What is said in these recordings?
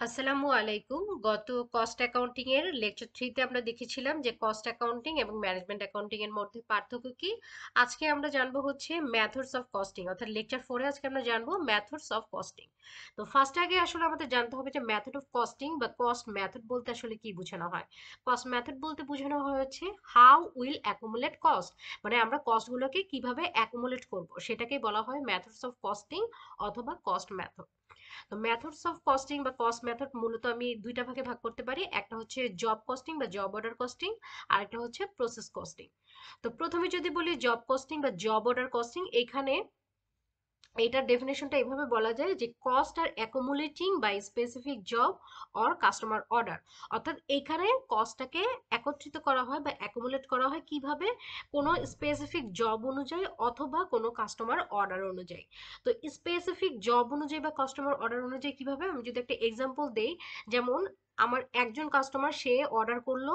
আসসালামু আলাইকুম। গত কস্ট অ্যাকাউন্টিং এর লেকচার 3 তে আমরা দেখেছিলাম যে কস্ট অ্যাকাউন্টিং এবং ম্যানেজমেন্ট অ্যাকাউন্টিং এর মধ্যে পার্থক্য কি। আজকে আমরা জানবো হচ্ছে মেথডস অফ কস্টিং, অর্থাৎ লেকচার 4 এ আজকে আমরা জানবো মেথডস অফ কস্টিং। তো ফার্স্ট আগে আসলে আমাদের জানতে হবে যে মেথড অফ কস্টিং বা কস্ট মেথড বলতে আসলে কি বোঝানো হয়। কস্ট মেথড বলতে বোঝানো হয় হচ্ছে হাউ উইল অ্যাকুমুলেট কস্ট, মানে আমরা কস্টগুলোকে কিভাবে অ্যাকুমুলেট করব সেটাকেই বলা হয় মেথডস অফ কস্টিং অথবা কস্ট মেথড। তো মেথডস অফ কস্টিং বা কস্ট মেথড মূলত আমি দুইটা ভাগে ভাগ করতে পারি, একটা হচ্ছে জব কস্টিং বা জব অর্ডার কস্টিং, আর একটা হচ্ছে প্রসেস কস্টিং। তো প্রথমে যদি বলি জব কস্টিং বা জব অর্ডার কস্টিং, এখানে এটার ডেফিনেশনটা এভাবে বলা যায় যে cost are accumulating by specific job or customer order, অর্থাৎ এখানে কস্টটাকে একত্রিত করা হয় বা অ্যাকুমুলেট করা হয় কিভাবে, কোনো স্পেসিফিক জব অনুযায়ী অথবা কোনো কাস্টমার অর্ডার অনুযায়ী। তো স্পেসিফিক জব অনুযায়ী বা কাস্টমার অর্ডার অনুযায়ী কিভাবে, আমি যদি একটা এক্সাম্পল দেই, যেমন আমার একজন কাস্টমার সে অর্ডার করলো,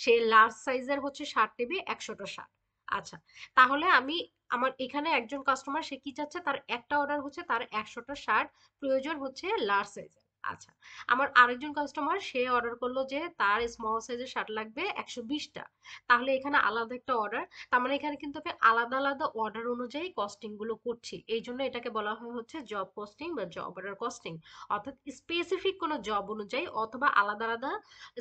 সে লার্জ সাইজের হচ্ছে শার্ট নেবে 100টা শার্ট। আচ্ছা, তাহলে আমি আমার এখানে একজন কাস্টমার সে কি চাচ্ছে, তার একটা অর্ডার হচ্ছে তার 100টা শার্ট প্রয়োজন হচ্ছে লার্জ সাইজের। আচ্ছা, আমার আরেকজন কাস্টমার সে অর্ডার করলো যে তার স্মল সাইজের শার্ট লাগবে 120টা। তাহলে এখানে আলাদা একটা অর্ডার, তার মানে এখানে কিন্তু আমি আলাদা আলাদা অর্ডার অনুযায়ী কস্টিং গুলো করছি, এই জন্য এটাকে বলা হয় হচ্ছে জব কস্টিং বা জব অর্ডার কস্টিং। অর্থাৎ স্পেসিফিক কোনো জব অনুযায়ী অথবা আলাদা আলাদা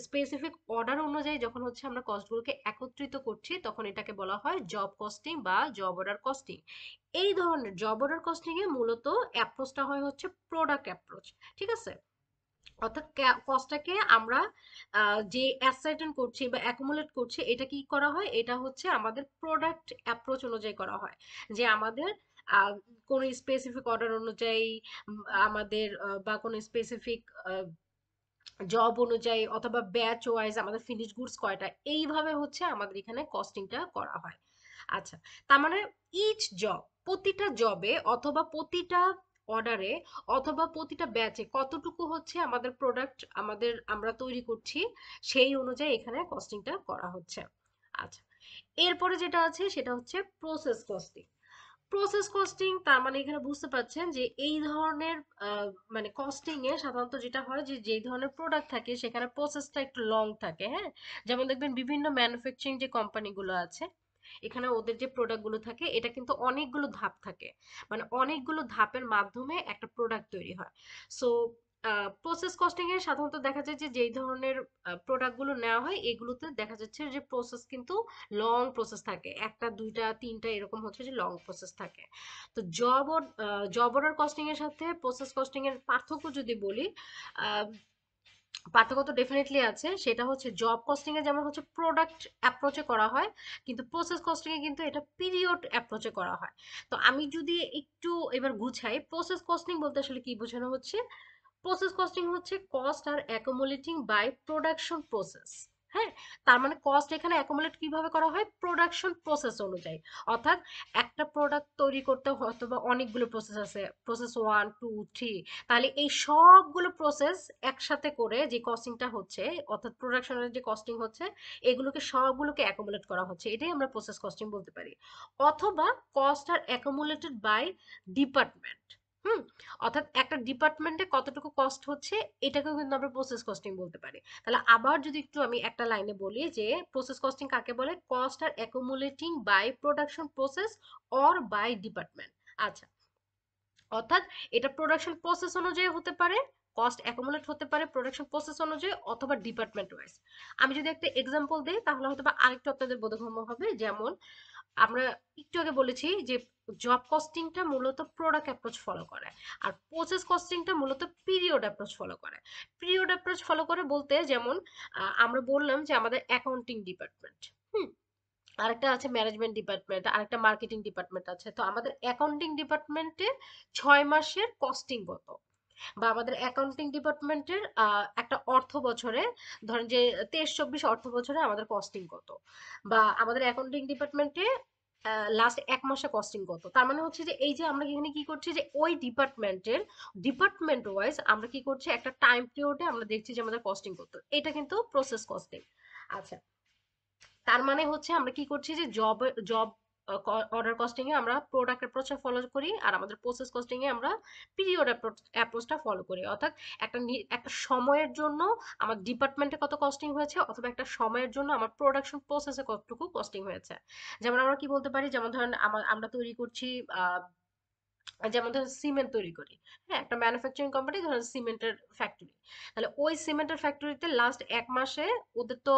স্পেসিফিক অর্ডার অনুযায়ী যখন হচ্ছে আমরা কস্টগুলোকে একত্রিত করছি, তখন এটাকে বলা হয় জব কস্টিং বা জব অর্ডার কস্টিং। এই ধরনের জব অর্ডার কস্টিং এ মূলত অ্যাপ্রোচটা হয় হচ্ছে প্রোডাক্ট অ্যাপ্রোচ। ঠিক আছে, অর্থাৎ কস্টটাকে আমরা যে অ্যাসার্টেন করছি বা অ্যাকুমুলেট করছি, এটা কি করা হয়, এটা হচ্ছে আমাদের প্রোডাক্ট অ্যাপ্রোচ অনুযায়ী করা হয়। যে আমাদের আহ, কোনো স্পেসিফিক অর্ডার অনুযায়ী আমাদের বা কোনো স্পেসিফিক জব অনুযায়ী অথবা ব্যাচ ওয়াইজ আমাদের ফিনিশ গুডস কয়টা, এইভাবে হচ্ছে আমাদের এখানে কস্টিংটা করা হয়। আচ্ছা, তার মানে ইচ জব, প্রতিটা জবে অথবা প্রতিটা অর্ডারে অথবা প্রতিটা ব্যাচে কতটুকু হচ্ছে আমাদের প্রোডাক্ট আমরা তৈরি করছি, সেই অনুযায়ী এখানে কস্টিংটা করা হচ্ছে। আচ্ছা, এরপরে যেটা আছে সেটা হচ্ছে প্রসেস কস্টিং। প্রসেস কস্টিং তার মানে এখানে বুঝতে পারছেন যে এই ধরনের মানে কস্টিং এ সাধারণত যেটা হয় যে যেই ধরনের প্রোডাক্ট থাকে সেখানে প্রসেসটা একটু লং থাকে। হ্যাঁ, যেমন দেখবেন বিভিন্ন ম্যানুফ্যাকচারিং যে কোম্পানিগুলো আছে, এখানে ওদের যে প্রোডাক্ট গুলো থাকে এটা কিন্তু অনেকগুলো ধাপ থাকে, মানে অনেকগুলো ধাপের মাধ্যমে একটা প্রোডাক্ট তৈরি হয়। সো প্রসেস কস্টিং এ সাধারণত দেখা যায় যে যেই ধরনের প্রোডাক্ট গুলো নেওয়া হয় এগুলোতে দেখা যাচ্ছে যে প্রসেস কিন্তু লং প্রসেস থাকে, একটা দুইটা তিনটা এরকম হচ্ছে যে লং প্রসেস থাকে। তো জব অর্ডার কস্টিং এর সাথে প্রসেস কস্টিং এর পার্থক্য যদি বলি, আহ, পার্থক্য তো ডেফিনেটলি আছে। সেটা হচ্ছে জব কস্টিং এ যেমন হচ্ছে প্রোডাক্ট অ্যাপ্রোচে করা হয়, কিন্তু প্রসেস কস্টিং এ কিন্তু এটা পিরিয়ড অ্যাপ্রোচে করা হয়। তো আমি যদি একটু এবার গুছাই, প্রসেস কস্টিং বলতে আসলে কি বোঝানো হচ্ছে, প্রসেস কস্টিং হচ্ছে cost are accumulating by production process. হ্যাঁ, তার মানে কস্ট এখানে অ্যাকুমুলেট কিভাবে করা হয়, প্রোডাকশন প্রসেস অনুযায়ী। অর্থাৎ একটা প্রোডাক্ট তৈরি করতে হয়তো বা অনেকগুলো প্রসেস আছে, প্রসেস 1 2 3, তাহলে এই সবগুলো প্রসেস একসাথে করে যে কস্টিংটা হচ্ছে, অর্থাৎ প্রোডাকশনের যে কস্টিং হচ্ছে, এগুলোকে সবগুলোকে অ্যাকুমুলেট করা হচ্ছে, এটাই আমরা প্রসেস কস্টিং বলতে পারি। অথবা cost are accumulated by department. হুম, অর্থাৎ একটা ডিপার্টমেন্টে কতটুকু কস্ট হচ্ছে, এটাকেও কিন্তু আমরা প্রসেস কস্টিং বলতে পারি। তাহলে আবার যদি একটু আমি একটা লাইনে বলি যে প্রসেস কস্টিং কাকে বলে, cost are accumulating by production process or by department. আচ্ছা, অর্থাৎ এটা প্রোডাকশন প্রসেস অনুযায়ী হতে পারে, কস্ট অ্যাকুমুলেট হতে পারে প্রোডাকশন প্রসেস অনুযায়ী অথবা ডিপার্টমেন্ট ওয়াইজ। আমি যদি একটা এক্সাম্পল দিই তাহলে হয়তো বা আরেকটু আপনাদের বোধগম্য হবে। যেমন আমরা একটু আগে বলেছি যে জব কস্টিংটা মূলত প্রোডাক্ট অ্যাপ্রোচ ফলো করে, আর প্রসেস কস্টিংটা মূলত পিরিয়ড অ্যাপ্রোচ ফলো করে। পিরিয়ড অ্যাপ্রোচ ফলো করে বলতে যেমন আমরা বললাম যে আমাদের অ্যাকাউন্টিং ডিপার্টমেন্ট, হুম, আরেকটা আছে ম্যানেজমেন্ট ডিপার্টমেন্ট, আরেকটা মার্কেটিং ডিপার্টমেন্ট আছে। তো আমাদের অ্যাকাউন্টিং ডিপার্টমেন্টে 6 মাসের কস্টিং কত, বা আমাদের অ্যাকাউন্টিং ডিপার্টমেন্টের একটা অর্থ বছরে, ধরেন যে 23-24 অর্থ বছরে আমাদের কস্টিং কত, বা আমাদের অ্যাকাউন্টিং ডিপার্টমেন্টে লাস্ট 1 মাসে কস্টিং কত। তার মানে হচ্ছে যে এই যে আমরা এখানে কি করছি যে ওই ডিপার্টমেন্টের ডিপার্টমেন্ট ওয়াইজ আমরা কি করছি, একটা টাইম পিরিয়ডে আমরা দেখছি যে আমাদের কস্টিং কত, এটা কিন্তু প্রসেস কস্টিং। আচ্ছা, তার মানে হচ্ছে আমরা কি করছি যে জব জব অর্ডার কস্টিং এ আমরা প্রোডাক্ট অ্যাপ্রোচ ফলো করি, আর আমাদের প্রসেস কস্টিং এ আমরা পিরিয়ড অ্যাপ্রোচটা ফলো করি। অর্থাৎ একটা সময়ের জন্য আমার ডিপার্টমেন্টে কত কস্টিং হয়েছে, অথবা একটা সময়ের জন্য আমার প্রোডাকশন প্রসেসে কতটুকু কস্টিং হয়েছে। যেমন আমরা কি বলতে পারি, যেমন ধরেন আমরা তৈরি করছি, যেমন ধরেন সিমেন্ট তৈরি করি। হ্যাঁ, একটা ম্যানুফ্যাকচারিং কোম্পানি, ধরেন সিমেন্টের ফ্যাক্টরি। তাহলে ওই সিমেন্টের ফ্যাক্টরিতে লাস্ট 1 মাসে ওদের তো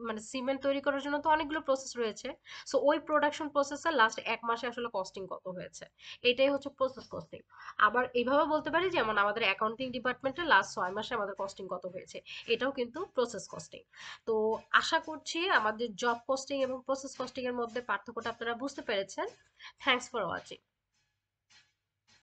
মানে সিমেন্ট তৈরি করার জন্য তো অনেকগুলো প্রসেস রয়েছে। সো ওই প্রোডাকশন প্রসেসে লাস্ট 1 মাসে আসলে কস্টিং কত হয়েছে, এটাই হচ্ছে প্রসেস কস্টিং। আবার এইভাবে বলতে পারি, যেমন আমাদের অ্যাকাউন্টিং ডিপার্টমেন্টে লাস্ট 6 মাসে আমাদের কস্টিং কত হয়েছে, এটাও কিন্তু প্রসেস কস্টিং। তো আশা করছি আমাদের জব কস্টিং এবং প্রসেস কস্টিং এর মধ্যে পার্থক্যটা আপনারা বুঝতে পেরেছেন। Thanks for watching.